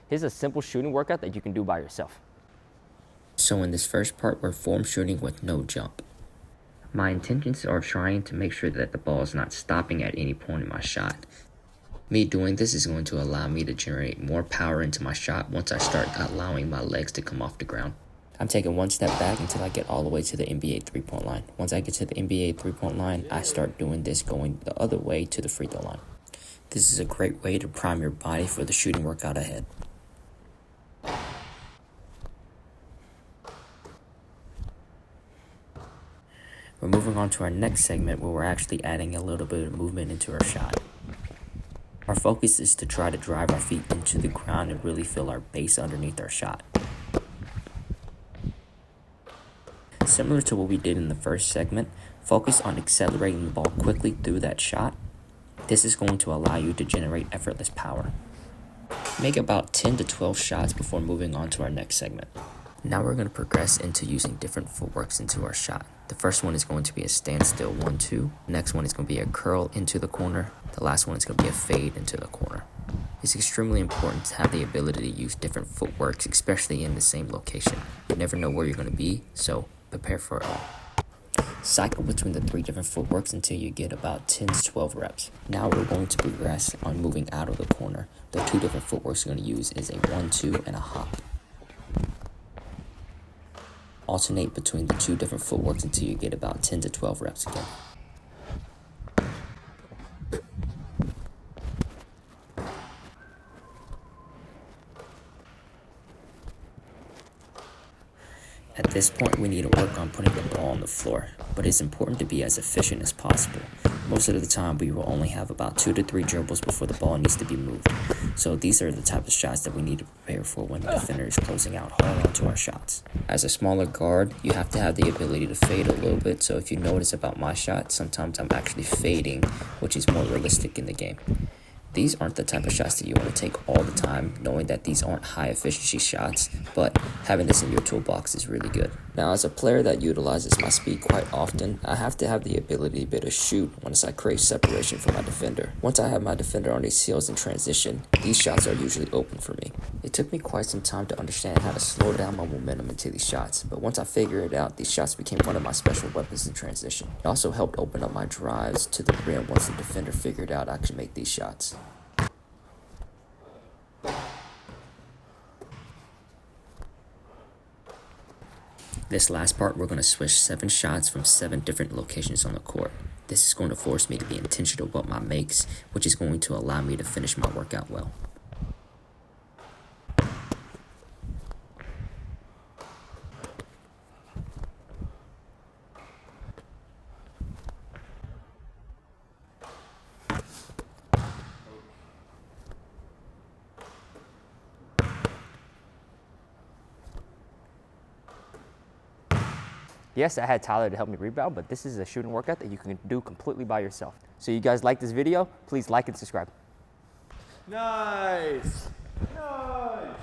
Here's a simple shooting workout that you can do by yourself. So in this first part, we're form shooting with no jump. My intentions are trying to make sure that the ball is not stopping at any point in my shot. Me doing this is going to allow me to generate more power into my shot once I start allowing my legs to come off the ground. I'm taking one step back until I get all the way to the NBA three-point line. Once I get to the NBA three-point line, I start doing this going the other way to the free throw line. This is a great way to prime your body for the shooting workout ahead. We're moving on to our next segment where we're actually adding a little bit of movement into our shot. Our focus is to try to drive our feet into the ground and really feel our base underneath our shot. Similar to what we did in the first segment, focus on accelerating the ball quickly through that shot. This is going to allow you to generate effortless power. Make about 10 to 12 shots before moving on to our next segment. Now we're going to progress into using different footworks into our shot. The first one is going to be a standstill 1-2. The next one is going to be a curl into the corner. The last one is going to be a fade into the corner. It's extremely important to have the ability to use different footworks, especially in the same location. You never know where you're going to be, so prepare for it all. Cycle between the 3 different footworks until you get about 10 to 12 reps. Now we're going to progress on moving out of the corner. The 2 different footworks you're going to use is a 1-2 and a hop. Alternate between the 2 different footworks until you get about 10 to 12 reps again. At this point, we need to work on putting the ball on the floor, but it's important to be as efficient as possible. Most of the time, we will only have about 2 to 3 dribbles before the ball needs to be moved. So these are the type of shots that we need to prepare for when the defender is closing out hard onto our shots. As a smaller guard, you have to have the ability to fade a little bit. So if you notice about my shot, sometimes I'm actually fading, which is more realistic in the game. These aren't the type of shots that you want to take all the time, knowing that these aren't high efficiency shots, but having this in your toolbox is really good. Now, as a player that utilizes my speed quite often, I have to have the ability to be able to shoot once I create separation from my defender. Once I have my defender on his heels in transition, these shots are usually open for me. It took me quite some time to understand how to slow down my momentum into these shots, but once I figured it out, these shots became one of my special weapons in transition. It also helped open up my drives to the rim once the defender figured out I could make these shots. This last part, we're going to switch 7 shots from 7 different locations on the court. This is going to force me to be intentional about my makes, which is going to allow me to finish my workout well. Yes, I had Tyler to help me rebound, but this is a shooting workout that you can do completely by yourself. So you guys like this video, please like and subscribe. Nice! Nice!